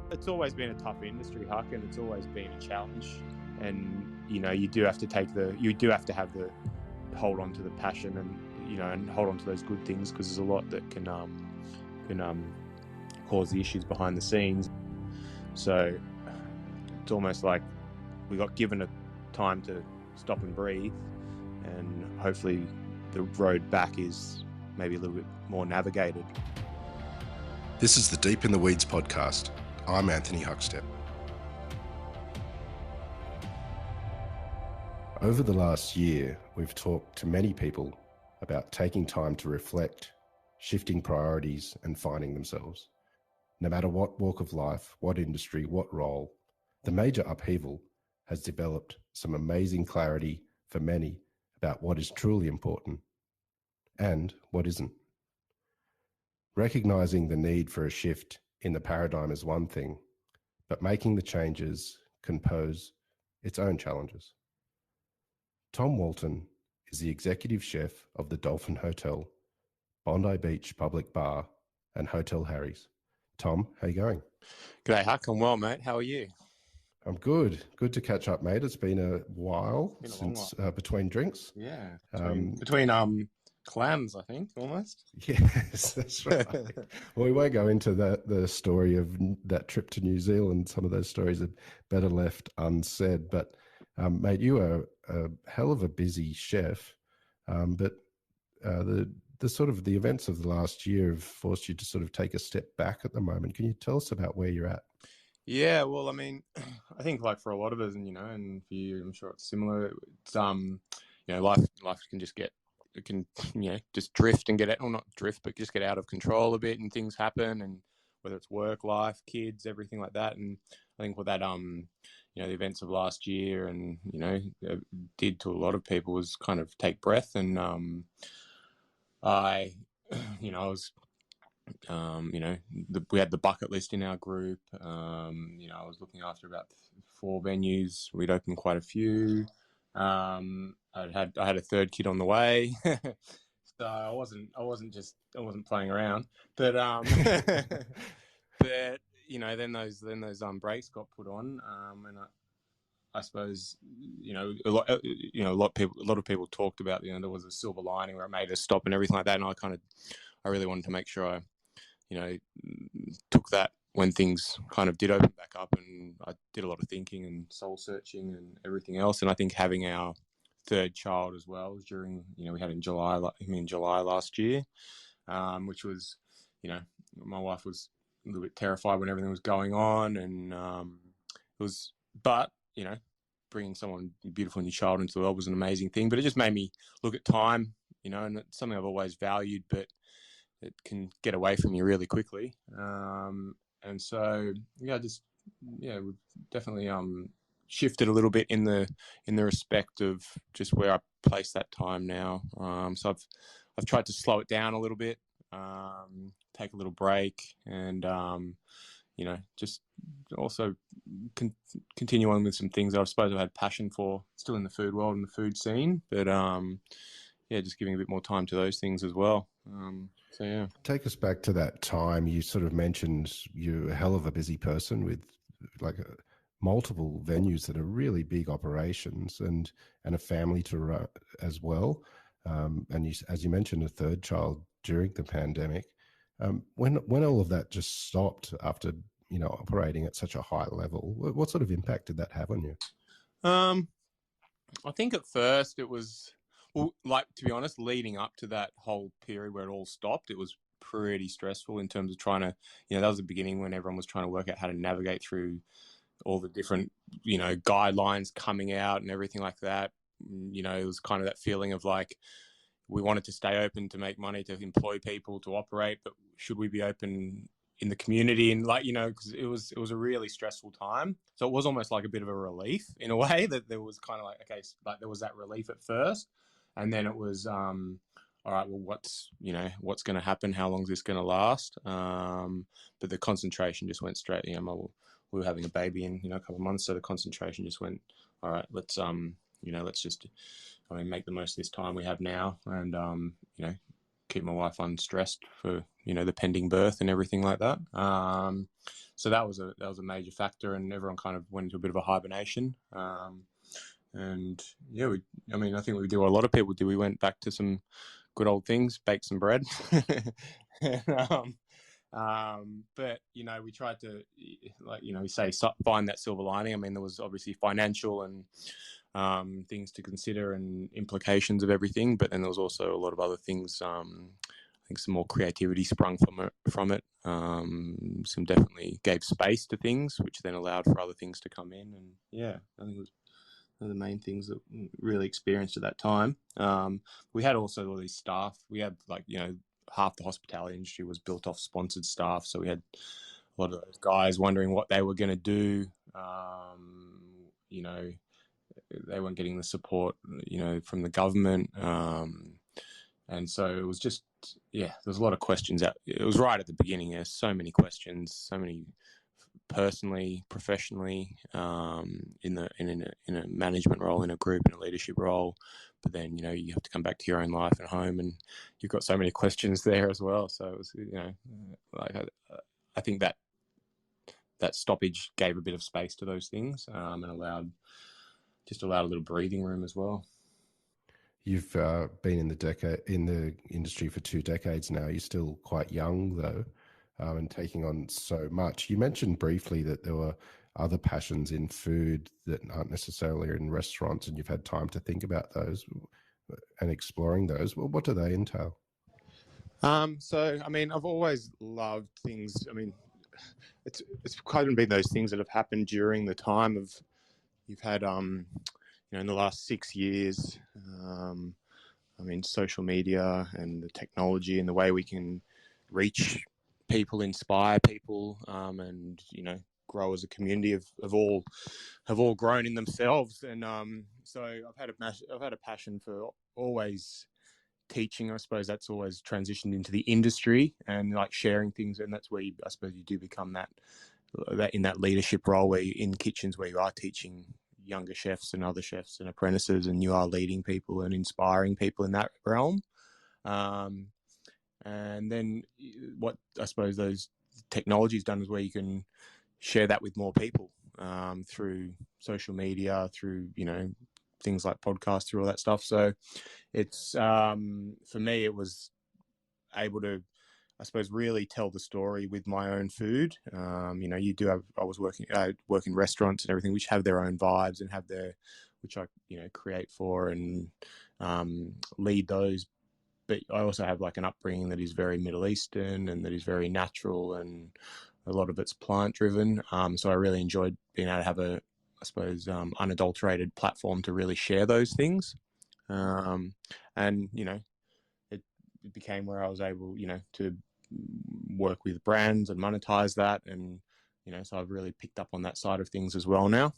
It's always been a tough industry, Huck, and it's always been a challenge. And you do have to have the hold on to the passion, and hold on to those good things, because there's a lot that can cause the issues behind the scenes. So it's almost like we got given a time to stop and breathe, and hopefully the road back is maybe a little bit more navigated. This is the Deep in the Weeds podcast. I'm Anthony Huckstep. Over the last year, we've talked to many people about taking time to reflect, shifting priorities, and finding themselves. No matter what walk of life, what industry, what role, the major upheaval has developed some amazing clarity for many about what is truly important and what isn't. Recognizing the need for a shift in the paradigm is one thing, but making the changes can pose its own challenges. Tom Walton is the executive chef of the Dolphin Hotel, Bondi Beach Public Bar, and Hotel Harry's. Tom, how you going? G'day, Huck. I'm well, mate. How are you? I'm good. Good to catch up, mate. It's been a while since between drinks. Yeah, between clams, I think, almost. Yes, that's right. Well, we won't go into the story of that trip to New Zealand. Some of those stories are better left unsaid. But, mate, you are a hell of a busy chef. But the sort of the events of the last year have forced you to sort of take a step back at the moment. Can you tell us about where you're at? Yeah, well, I mean, I think like for a lot of us, and for you, I'm sure it's similar. It's life can just just drift and get out, or not drift, but just get out of control a bit, and things happen, and whether it's work, life, kids, everything like that. And I think what that the events of last year and did to a lot of people was kind of take breath. And I was we had the bucket list in our group. I was looking after about 4 venues. We'd opened quite a few. I had a third kid on the way, so I wasn't playing around. But but then those brakes got put on, and I suppose a lot of people talked about there was a silver lining where it made us stop and everything like that, and I really wanted to make sure I took that when things kind of did open back up, and I did a lot of thinking and soul searching and everything else. And I think having our third child as well was during, we had in July last year, which was, my wife was a little bit terrified when everything was going on, and it was, but, bringing someone beautiful new child into the world was an amazing thing. But it just made me look at time, and it's something I've always valued, but it can get away from you really quickly. And so, we've definitely shifted a little bit in the respect of just where I place that time now. So I've tried to slow it down a little bit, take a little break, and just also continue on with some things that I suppose I've had passion for, still in the food world and the food scene, but just giving a bit more time to those things as well. So yeah. Take us back to that time. You sort of mentioned you're a hell of a busy person with multiple venues that are really big operations and a family to run as well. And you, as you mentioned, a third child during the pandemic. When all of that just stopped after, operating at such a high level, what sort of impact did that have on you? I think at first it was, to be honest, leading up to that whole period where it all stopped, it was pretty stressful in terms of trying to, that was the beginning when everyone was trying to work out how to navigate through all the different, guidelines coming out and everything like that. It was kind of that feeling of like, we wanted to stay open to make money, to employ people, to operate, but should we be open in the community? And because it was a really stressful time. So it was almost like a bit of a relief in a way, that there was kind of like, okay, like there was that relief at first. And then it was, all right, well, what's going to happen? How long is this going to last? But the concentration just went straight. We were having a baby in, a couple of months. So the concentration just went, all right, let's just, make the most of this time we have now, and, keep my wife unstressed for, you know, the pending birth and everything like that. So that was a major factor, and everyone kind of went into a bit of a hibernation. And yeah, I think we do what a lot of people do. We went back to some good old things, baked some bread. and, but, you know, we tried to, like, you know, we say find that silver lining. I mean, there was obviously financial and things to consider and implications of everything, but then there was also a lot of other things. I think some more creativity sprung from it. Some definitely gave space to things, which then allowed for other things to come in. And yeah, I think it was one of the main things that we really experienced at that time. We had also all these staff. We had, like, you know, half the hospitality industry was built off sponsored staff. So we had a lot of those guys wondering what they were going to do. You know, they weren't getting the support, you know, from the government. And so it was just, yeah, there's a lot of questions out. It was right at the beginning. There's so many questions, so many personally, professionally, in a management role, in a group, in a leadership role. But then, you know, you have to come back to your own life and home, and you've got so many questions there as well. So it was, you know, like I think that stoppage gave a bit of space to those things, and allowed a little breathing room as well. You've been in the industry for 2 decades now. You're still quite young, though, and taking on so much. You mentioned briefly that there were other passions in food that aren't necessarily in restaurants, and you've had time to think about those and exploring those. Well, what do they entail? So, I mean, I've always loved things. I mean, it's kind of been those things that have happened during the time of, you've had, you know, in the last 6 years, I mean, social media and the technology and the way we can reach people, inspire people, and, you know, grow as a community have all grown in themselves. And so I've had a passion for always teaching. I suppose that's always transitioned into the industry and, like, sharing things, and that's where I suppose you do become that in that leadership role, where you're in kitchens where you are teaching younger chefs and other chefs and apprentices, and you are leading people and inspiring people in that realm. And then what I suppose those technology's done is where you can share that with more people, through social media, through, you know, things like podcasts, through all that stuff. So it's, for me, it was able to, I suppose, really tell the story with my own food. You know, I work in restaurants and everything, which have their own vibes and have which I, you know, create for and lead those. But I also have, like, an upbringing that is very Middle Eastern and that is very natural, and a lot of it's plant driven. So I really enjoyed being able to have I suppose, unadulterated platform to really share those things. And, you know, it became where I was able, you know, to work with brands and monetize that. And, you know, so I've really picked up on that side of things as well now.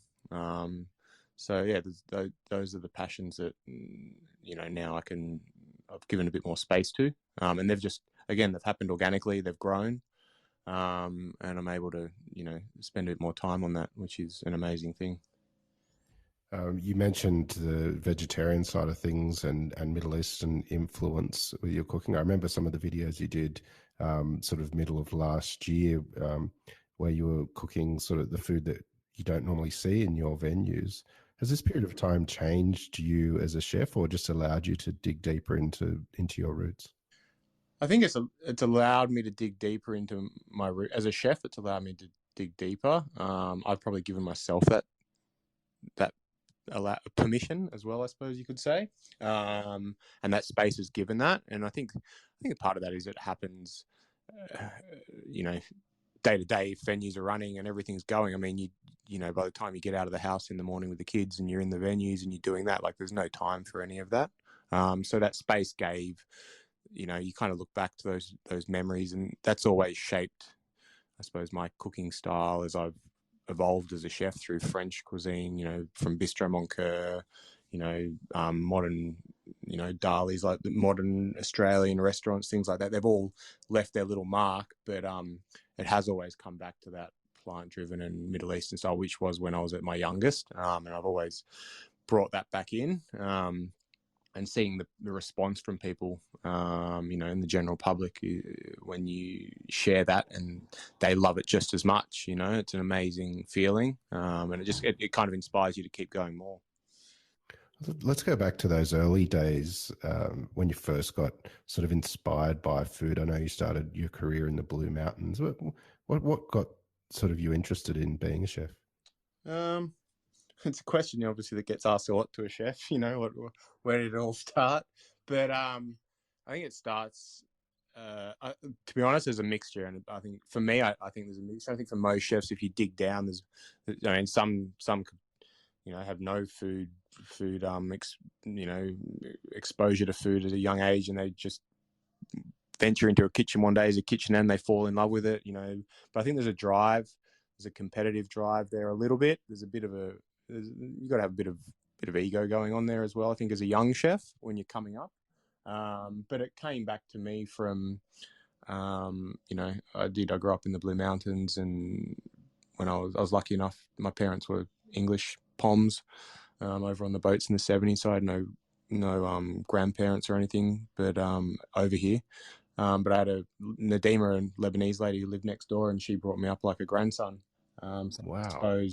So yeah, those are the passions that, you know, now I've given a bit more space to, and they've happened organically. They've grown, and I'm able to, you know, spend a bit more time on that, which is an amazing thing. You mentioned the vegetarian side of things and Middle Eastern influence with your cooking. I remember some of the videos you did sort of middle of last year, where you were cooking sort of the food that you don't normally see in your venues. Has this period of time changed you as a chef, or just allowed you to dig deeper into your roots? I think it's allowed me to dig deeper into my root as a chef. It's allowed me to dig deeper. I've probably given myself that permission as well, I suppose you could say, and that space is given that. And I think a part of that is it happens, you know, day to day. If venues are running and everything's going, I mean, you know, by the time you get out of the house in the morning with the kids and you're in the venues and you're doing that, like, there's no time for any of that. So that space gave, you know, you kind of look back to those memories, and that's always shaped, I suppose, my cooking style as I've evolved as a chef through French cuisine, you know, from Bistro Moncoeur, you know, modern, you know, Dali's, like the modern Australian restaurants, things like that. They've all left their little mark, but it has always come back to that plant-driven and Middle Eastern style, which was when I was at my youngest, and I've always brought that back in. and seeing the response from people, you know, in the general public, when you share that and they love it just as much, you know, it's an amazing feeling, and it kind of inspires you to keep going more. Let's go back to those early days when you first got sort of inspired by food. I know you started your career in the Blue Mountains. What got sort of you interested in being a chef? It's a question, obviously, that gets asked a lot to a chef. You know, where did it all start? But I think it starts. To be honest, there's a mixture, and I think for me, I think there's a mixture. I think for most chefs, if you dig down, I mean, some could, you know, have no exposure to food at a young age, and they just venture into a kitchen one day as a kitchen and they fall in love with it, you know. But I think there's a competitive drive there a little bit. There's a bit of you got to have a bit of ego going on there as well, I think, as a young chef when you're coming up. But it came back to me from, you know, I grew up in the Blue Mountains, and when I was lucky enough, my parents were English POMs over on the boats in the 70s, so I had no grandparents or anything, but over here. But I had a Nadima, and Lebanese lady, who lived next door, and she brought me up like a grandson. So Wow.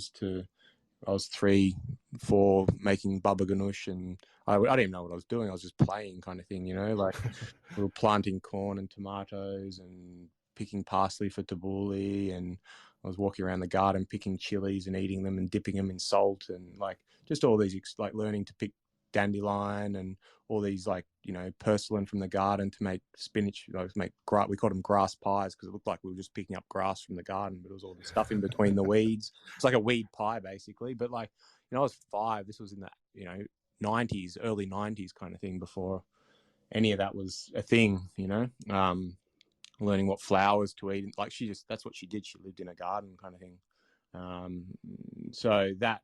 I was 3, 4, making baba ganoush, and I didn't even know what I was doing. I was just playing, kind of thing, you know, like we were planting corn and tomatoes and picking parsley for tabbouleh, and I was walking around the garden picking chilies and eating them and dipping them in salt, and like just all these, like learning to pick dandelion and all these, like, you know, purslane from the garden to make spinach, you know, we called them grass pies because it looked like we were just picking up grass from the garden, but it was all the stuff in between the weeds. It's like a weed pie basically. But like, you know, I was 5. This was in the, you know, 90s, early 90s kind of thing, before any of that was a thing, you know. Learning what flowers to eat, like that's what she did. She lived in a garden, kind of thing. So that,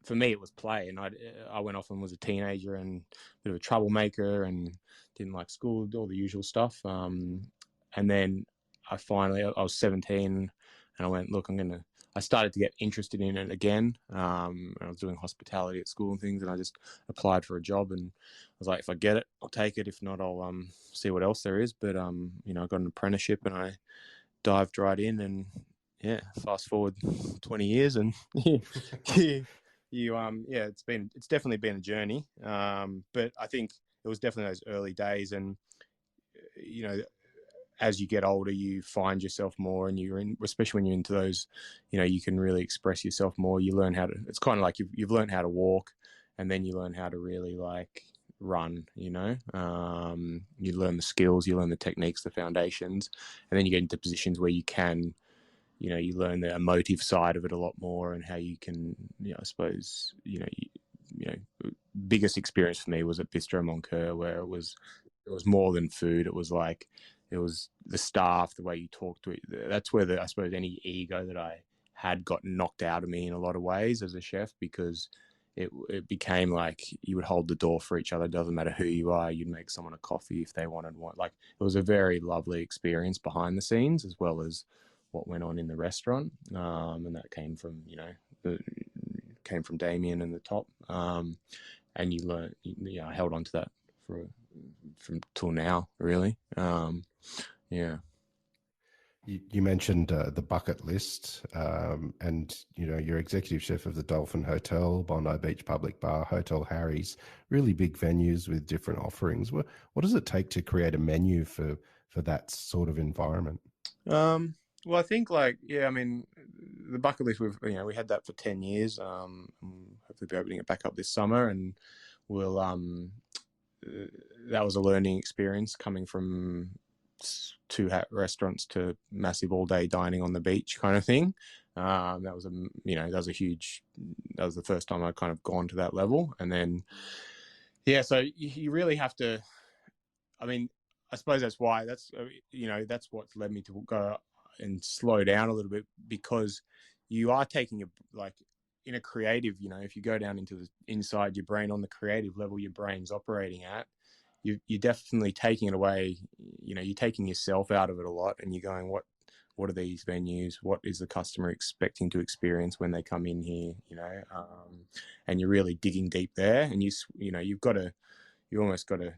for me, it was play, and I went off and was a teenager and a bit of a troublemaker and didn't like school, all the usual stuff. And then I was 17, and I went, look, I started to get interested in it again. I was doing hospitality at school and things, and I just applied for a job, and I was like, if I get it, I'll take it. If not, I'll see what else there is. But you know, I got an apprenticeship and I dived right in, and yeah, fast forward 20 years and it's definitely been a journey. But I think it was definitely those early days, and you know, as you get older, you find yourself more, and especially when you're into those, you know, you can really express yourself more. You learn it's kind of like you've learned how to walk, and then you learn how to really like run, you know. You learn the skills, you learn the techniques, the foundations, and then you get into positions where you can, you know, you learn the emotive side of it a lot more, and how you can, you know, I suppose, you know, biggest experience for me was at Bistro Moncur, where it was more than food. It was like, it was the staff, the way you talk to it. That's where I suppose any ego that I had got knocked out of me in a lot of ways as a chef, because it became like you would hold the door for each other. It doesn't matter who you are. You'd make someone a coffee if they wanted one. Like, it was a very lovely experience behind the scenes, as well as what went on in the restaurant. And that came from, you know, came from Damien and the top. And you learn, you know, I held on to that from till now, really. Yeah. You mentioned the bucket list, and you know, you're executive chef of the Dolphin Hotel, Bondi Beach Public Bar, Hotel Harry's, really big venues with different offerings. What does it take to create a menu for that sort of environment? Well, I think, like, yeah, I mean, the bucket list, we had that for 10 years. Hopefully be opening it back up this summer, and we'll that was a learning experience, coming from 2 restaurants to massive all-day dining on the beach kind of thing. That was that was the first time I'd kind of gone to that level. And then, yeah, so you really have to, I mean, I suppose that's why, that's what's led me to go and slow down a little bit, because you are taking in a creative, you know, if you go down into the inside your brain, on the creative level your brain's operating at, you're definitely taking it away. You know, you're taking yourself out of it a lot, and you're going, what are these venues? What is the customer expecting to experience when they come in here? You know, and you're really digging deep there, and you've got to, you almost got to,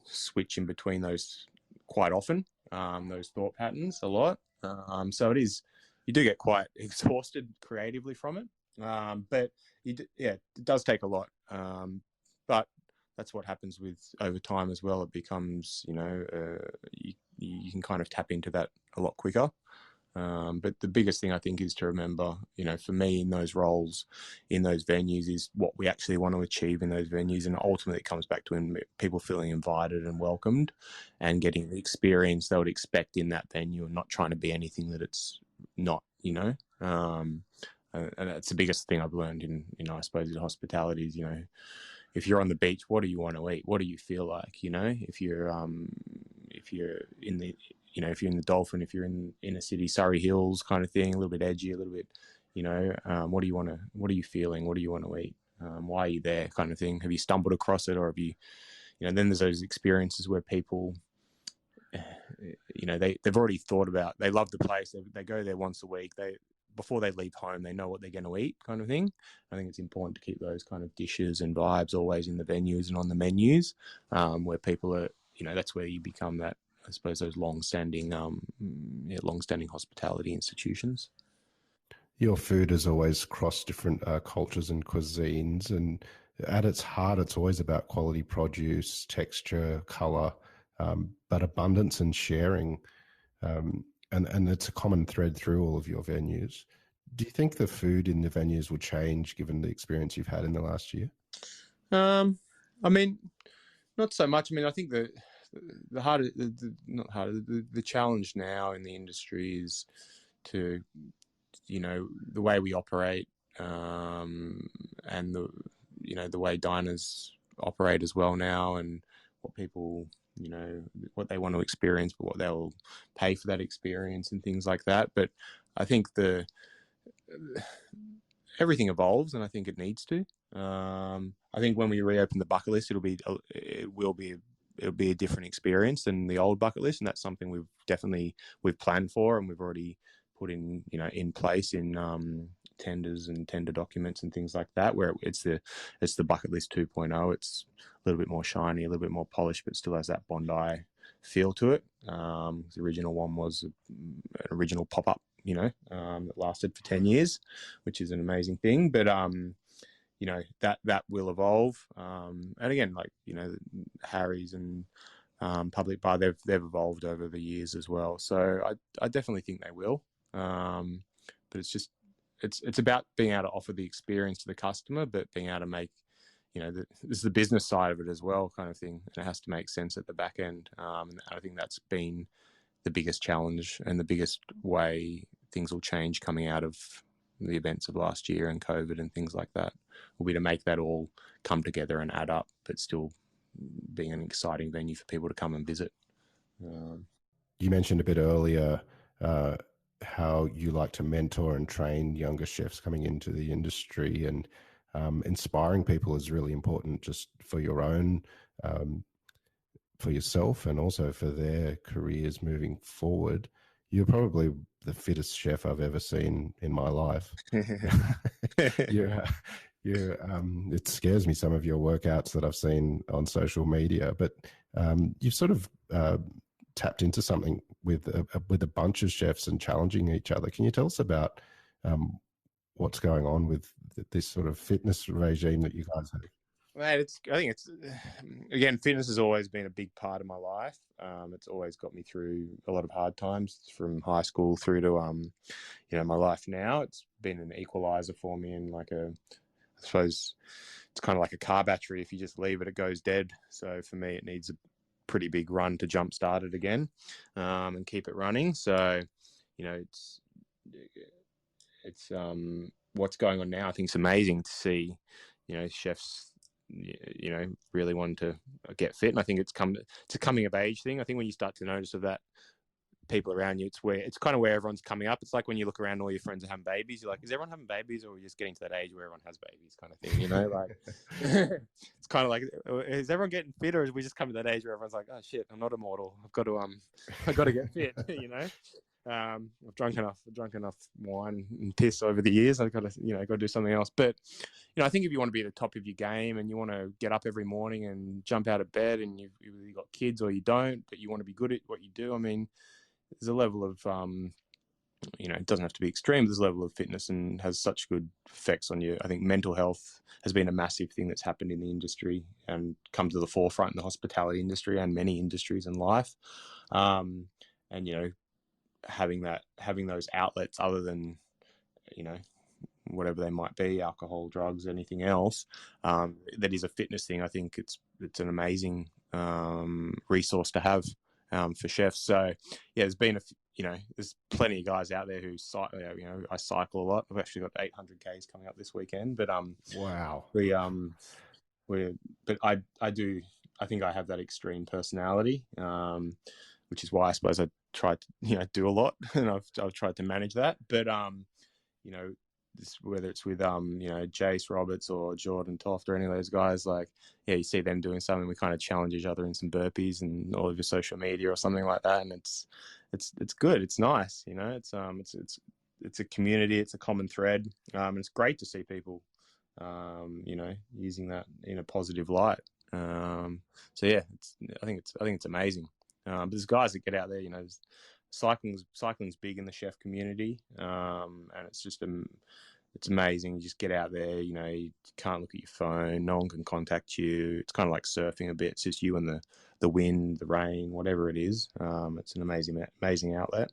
switch in between those quite often, those thought patterns a lot. So you do get quite exhausted creatively from it. But it does take a lot. But that's what happens with over time as well. It becomes, you can kind of tap into that a lot quicker. But the biggest thing I think is to remember, for me in those roles, in those venues, is what we actually want to achieve in those venues. And ultimately it comes back to people feeling invited and welcomed and getting the experience they would expect in that venue and not trying to be anything that it's not, and that's the biggest thing I've learned in, I suppose, in hospitality is, if you're on the beach, what do you want to eat? What do you feel like? If you're in the, if you're in the Dolphin, if you're in inner city, Surrey Hills kind of thing, a little bit edgy, a little bit, what are you feeling? What do you want to eat? Why are you there kind of thing? Have you stumbled across it, or have you, then there's those experiences where people, they've already thought about, they love the place. They go there once a week. Before they leave home, they know what they're going to eat kind of thing. I think it's important to keep those kind of dishes and vibes always in the venues and on the menus, where people are, that's where you become that, I suppose, those long-standing hospitality institutions. Your food has always crossed different cultures and cuisines, and at its heart, it's always about quality produce, texture, color, but abundance and sharing. And it's a common thread through all of your venues. Do you think the food in the venues will change given the experience you've had in the last year? I mean, not so much. I mean, I think the challenge now in the industry is to, the way we operate, and the way diners operate as well now, and what people, what they want to experience, but what they'll pay for that experience and things like that. But I think everything evolves, and I think it needs to. I think when we reopen the bucket list, it'll be a different experience than the old bucket list, and that's something we've planned for, and we've already put in, in place in tenders and tender documents and things like that, where it's the bucket list 2.0. It's a little bit more shiny, a little bit more polished, but still has that Bondi feel to it. The original one was an original pop-up, that lasted for 10 years, which is an amazing thing. But that will evolve. And again, like, Harry's and Public Bar, they've evolved over the years as well. So I definitely think they will. But it's just, it's about being able to offer the experience to the customer, but being able to make, this is the business side of it as well, kind of thing. And it has to make sense at the back end. And I think that's been the biggest challenge and the biggest way things will change coming out of the events of last year and COVID and things like that, will be to make that all come together and add up, but still being an exciting venue for people to come and visit. You mentioned a bit earlier how you like to mentor and train younger chefs coming into the industry, and inspiring people is really important, just for your own, for yourself, and also for their careers moving forward. You're probably the fittest chef I've ever seen in my life. It scares me, some of your workouts that I've seen on social media, but you've sort of tapped into something with a bunch of chefs and challenging each other. Can you tell us about what's going on with this sort of fitness regime that you guys have? Mate, I think again, fitness has always been a big part of my life. It's always got me through a lot of hard times from high school through to, my life now. It's been an equalizer for me, and I suppose it's kind of like a car battery. If you just leave it, it goes dead. So for me, it needs a pretty big run to jumpstart it again, and keep it running. So, it's what's going on now. I think it's amazing to see, chefs, really wanting to get fit. And I think it's a coming of age thing. I think when you start to notice of that, people around you, it's kind of where everyone's coming up. It's like when you look around, all your friends are having babies. You're like, is everyone having babies, or are we just getting to that age where everyone has babies, kind of thing? Like it's kind of like, is everyone getting fit, or is we just come to that age where everyone's like, oh shit, I'm not immortal. I've got to get fit, I've drunk enough wine and piss over the years. I've got to do something else. But I think if you want to be at the top of your game and you want to get up every morning and jump out of bed, and you've either got kids or you don't, but you want to be good at what you do. I mean, there's a level of it doesn't have to be extreme. There's a level of fitness and has such good effects on you. I think mental health has been a massive thing that's happened in the industry and come to the forefront in the hospitality industry and many industries in life. And having those outlets other than whatever they might be, alcohol, drugs, anything else, that is a fitness thing. I think it's an amazing resource to have for chefs. So yeah, there's been there's plenty of guys out there who cycle. I cycle a lot. I've actually got 800 Ks coming up this weekend. But wow, but I do. I think I have that extreme personality, which is why I suppose I try to do a lot, and I've tried to manage that. But whether it's with Jace Roberts or Jordan Toft or any of those guys, you see them doing something, we kind of challenge each other in some burpees and all of your social media or something like that, and it's good. It's nice, it's a community, it's a common thread, and it's great to see people using that in a positive light. So yeah, I think it's amazing. But there's guys that get out there, cycling's big in the chef community, and it's just it's amazing. You just get out there, you can't look at your phone, no one can contact you. It's kind of like surfing a bit. It's just you and the wind, the rain, whatever it is. It's an amazing outlet.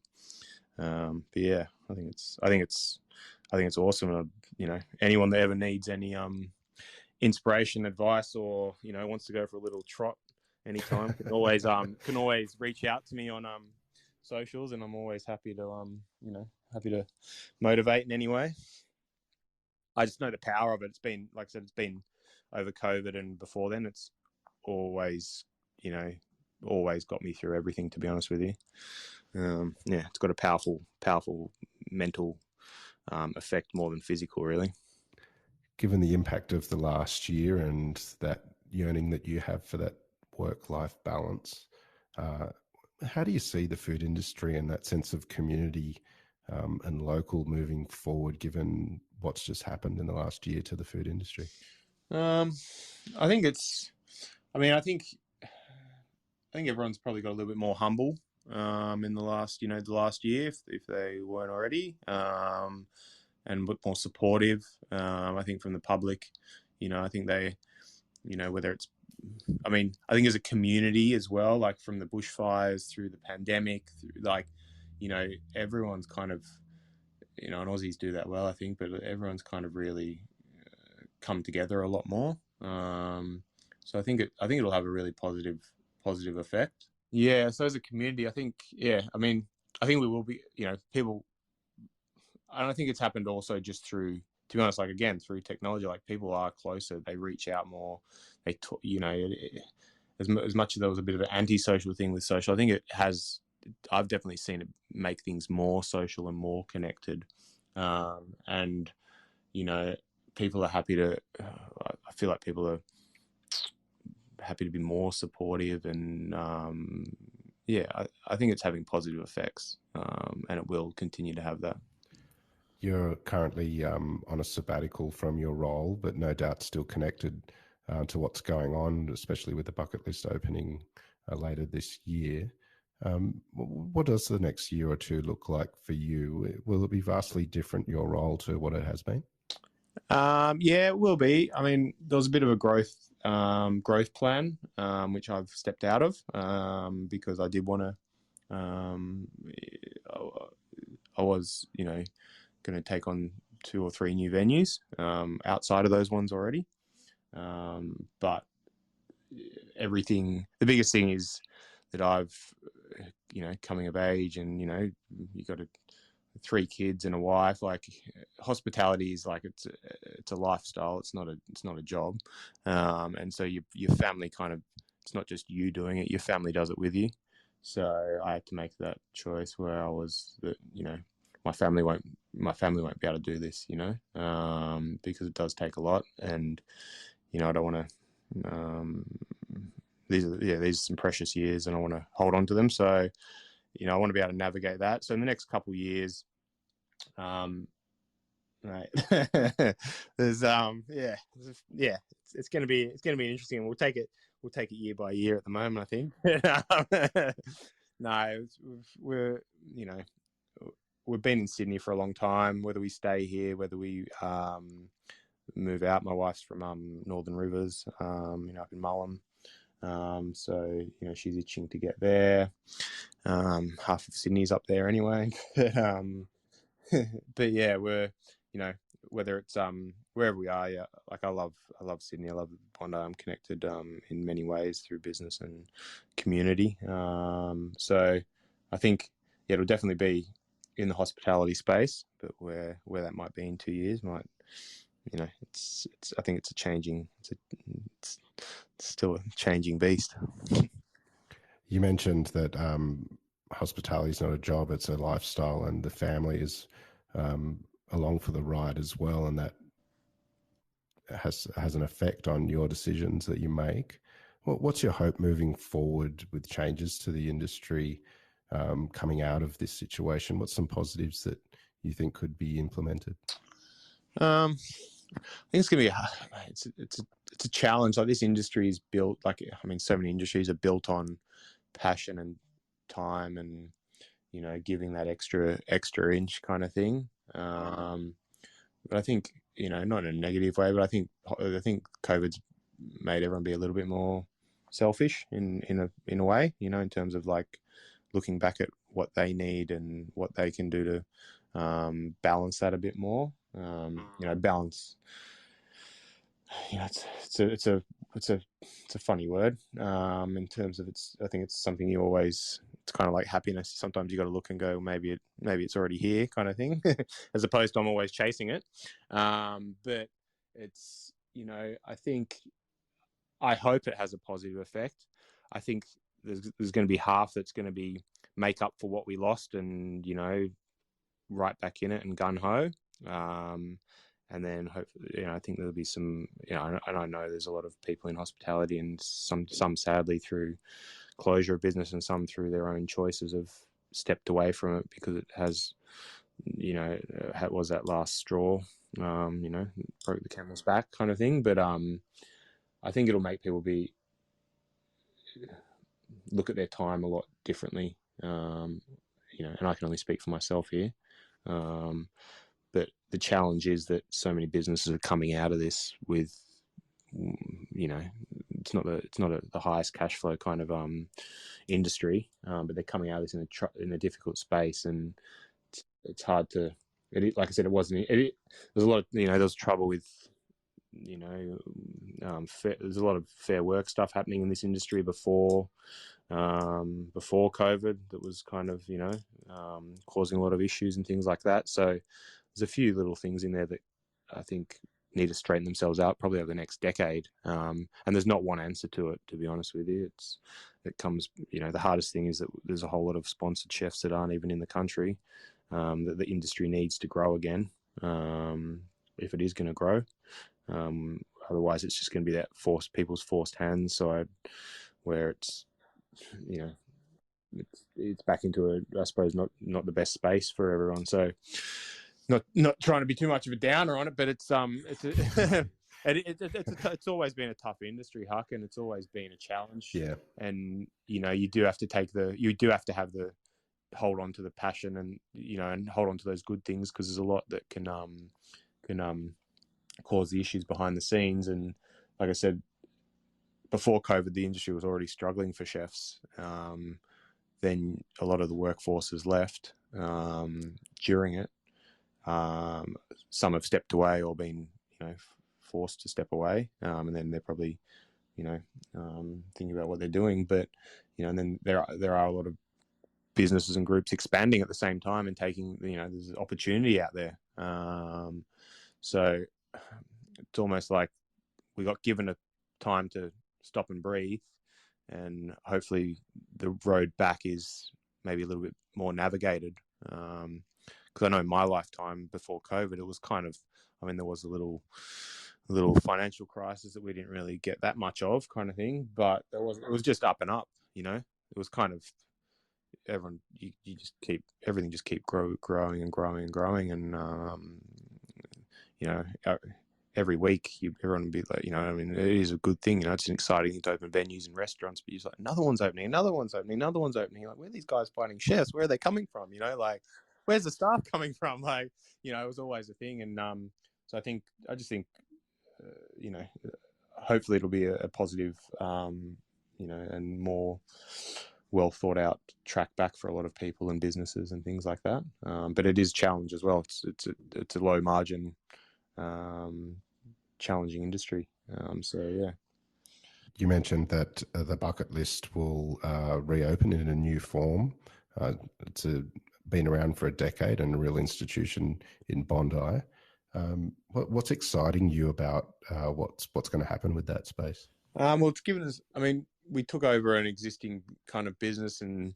But yeah, I think it's awesome. Anyone that ever needs any inspiration, advice, or wants to go for a little trot anytime can always reach out to me on socials, and I'm always happy to motivate in any way. I just know the power of it. It's been, like I said, it's been over COVID and before then. It's always got me through everything, to be honest with you. It's got a powerful mental effect more than physical, really. Given the impact of the last year and that yearning that you have for that work-life balance, how do you see the food industry and that sense of community and local moving forward, given what's just happened in the last year to the food industry? I think everyone's probably got a little bit more humble in the last year, if they weren't already, and a bit more supportive. I think from the public, I think they, whether it's, I think as a community as well, like from the bushfires through the pandemic, everyone's kind of, and Aussies do that well, I think, but everyone's kind of really come together a lot more. So I think it'll have a really positive effect. Yeah. So as a community, I think we will be, people, and I think it's happened also just through, to be honest, through technology, people are closer, they reach out more, they talk, as much as there was a bit of an antisocial thing with social, I think I've definitely seen it make things more social and more connected. And, people are happy to, I feel like people are happy to be more supportive, and, I think it's having positive effects, and it will continue to have that. You're currently on a sabbatical from your role, but no doubt still connected to what's going on, especially with the bucket list opening later this year. What does the next year or two look like for you? Will it be vastly different, your role, to what it has been? Yeah, it will be. There was a bit of a growth plan, which I've stepped out of, because I did want to, I was, going to take on 2 or 3 new venues, outside of those ones already. But the biggest thing is that I've, coming of age, and, you got 3 kids and a wife. Hospitality is it's a lifestyle. It's not a job. And so your family it's not just you doing it, your family does it with you. So I had to make that choice where I was that, my family won't be able to do this, because it does take a lot, and, I don't want to, these are some precious years, and I want to hold on to them. So you know, I want to be able to navigate that. So in the next couple of years, right, there's it's going to be interesting. We'll take it year by year at the moment, I think. No, we're, you know, we've been in Sydney for a long time. Whether we stay here, whether we move out. My wife's from Northern Rivers, you know, up in Mullum. So, you know, she's itching to get there. Half of Sydney's up there anyway. But yeah, we're, you know, whether it's wherever we are, yeah, like I love Sydney. I love Bondi. I'm connected in many ways through business and community. So I think, yeah, it'll definitely be in the hospitality space, but where that might be in 2 years might, you know, it's I think it's it's still a changing beast. You mentioned that hospitality is not a job, it's a lifestyle, and the family is along for the ride as well, and that has an effect on your decisions that you make. What's your hope moving forward with changes to the industry coming out of this situation? What's some positives that you think could be implemented? I think it's going to be it's a challenge. Like, this industry is built, like, I mean, so many industries are built on passion and time and, you know, giving that extra inch kind of thing. But I think, you know, not in a negative way, but I think COVID's made everyone be a little bit more selfish in a way, you know, in terms of like looking back at what they need and what they can do to balance that a bit more. You know, balance. You know, it's a funny word in terms of I think it's something you always. It's kind of like happiness. Sometimes you got to look and go, maybe it's already here, kind of thing, as opposed to I'm always chasing it. But it's, you know, I hope it has a positive effect. I think there's going to be half that's going to be make up for what we lost, and, you know, right back in it and gun ho. And then hopefully, you know, I think there'll be some, you know, and I know there's a lot of people in hospitality, and some sadly through closure of business, and some through their own choices have stepped away from it because it has, you know, was that last straw, you know, broke the camel's back kind of thing. But I think it'll make people look at their time a lot differently, you know, and I can only speak for myself here. But the challenge is that so many businesses are coming out of this with, you know, it's not the highest cash flow kind of industry, but they're coming out of this in a difficult space, and it's hard to. Like I said, it wasn't. There's a lot of, you know, there was trouble with, you know, there's a lot of fair work stuff happening in this industry before COVID that was kind of, you know, causing a lot of issues and things like that. So there's a few little things in there that I think need to straighten themselves out probably over the next decade. And there's not one answer to it, to be honest with you. It comes, you know, the hardest thing is that there's a whole lot of sponsored chefs that aren't even in the country, that the industry needs to grow again, if it is going to grow. Otherwise it's just going to be that people's forced hands side, where it's, you know, it's back into I suppose not the best space for everyone. So not trying to be too much of a downer on it, but it's it's always been a tough industry, Huck, and it's always been a challenge. Yeah. And, you know, you do have to have the hold on to the passion, and, you know, and hold on to those good things, because there's a lot that can cause the issues behind the scenes. And like I said, before COVID, the industry was already struggling for chefs. Then a lot of the workforce has left during it. Some have stepped away or been, you know, forced to step away, and then they're probably, you know, thinking about what they're doing. But, you know, and then there are a lot of businesses and groups expanding at the same time and taking, you know, there's opportunity out there. So it's almost like we got given a time to stop and breathe, and hopefully the road back is maybe a little bit more navigated. Because I know in my lifetime before COVID, it was kind of, I mean, there was a little financial crisis that we didn't really get that much of, kind of thing, but it was just up and up, you know. It was kind of, everyone, you just keep everything just keep growing and growing and growing, and every week everyone would be like, I mean, it is a good thing, it's an exciting thing to open venues and restaurants, but you're like, another one's opening, another one's opening, another one's opening. You're like, where are these guys finding chefs? Where are they coming from? Like, where's the staff coming from? Like, it was always a thing. And so I just think hopefully it'll be a positive and more well thought out track back for a lot of people and businesses and things like that. But it is a challenge as well. It's a low margin, challenging industry. So yeah. You mentioned that the bucket list will reopen in a new form. It's been around for a decade and a real institution in Bondi. What's exciting you about what's going to happen with that space? Well, it's given us, we took over an existing kind of business, and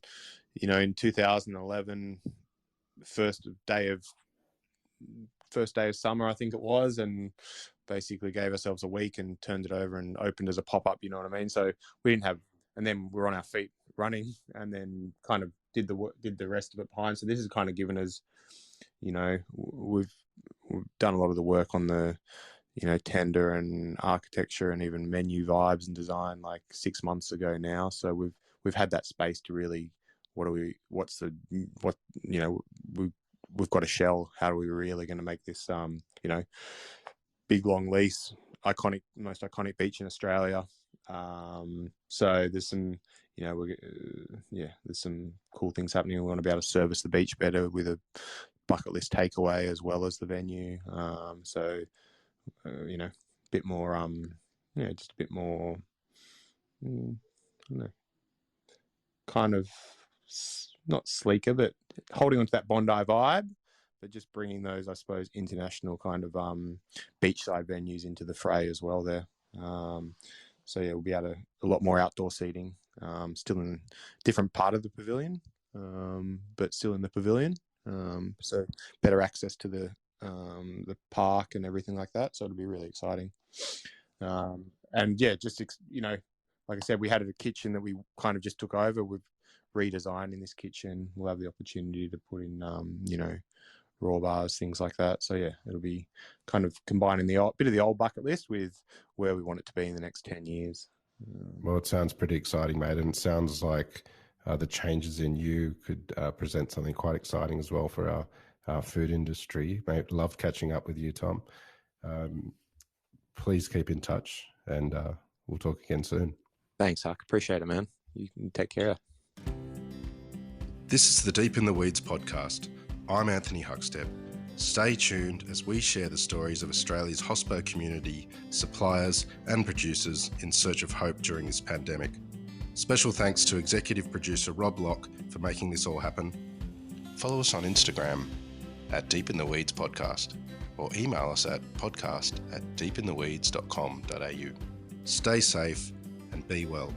in 2011, first day of summer, I think it was, and basically gave ourselves a week and turned it over and opened as a pop-up. You know what I mean? So we didn't have, and then we're on our feet running, and then kind of did the rest of it behind. So this has kind of given us, we've done a lot of the work on the tender and architecture and even menu vibes and design like 6 months ago now. So we've had that space to really, we've got a shell. How are we really going to make this, big long lease, most iconic beach in Australia? So there's some, there's some cool things happening. We want to be able to service the beach better with a bucket list takeaway as well as the venue. A bit more, just a bit more, I don't know, kind of not sleeker, but holding on to that Bondi vibe, but just bringing those, I suppose, international kind of beachside venues into the fray as well there. So yeah, we'll be able to a lot more outdoor seating, still in a different part of the pavilion, but still in the pavilion. So better access to the park and everything like that. So it'll be really exciting. And yeah, just, like I said, we had a kitchen that we kind of just took over. We've redesigned in this kitchen. We'll have the opportunity to put in, raw bars, things like that. So yeah, it'll be kind of combining the bit of the old bucket list with where we want it to be in the next 10 years. Well, it sounds pretty exciting, mate. And it sounds like the changes in you could present something quite exciting as well for our food industry. Mate, loved catching up with you, Tom. Please keep in touch, and we'll talk again soon. Thanks, Huck. Appreciate it, man. You can take care. This is the Deep in the Weeds podcast. I'm Anthony Huckstep. Stay tuned as we share the stories of Australia's hospo community, suppliers and producers in search of hope during this pandemic. Special thanks to executive producer Rob Locke for making this all happen. Follow us on Instagram at Deep in the Weeds Podcast, or email us at podcast@deepintheweeds.com.au. Stay safe and be well.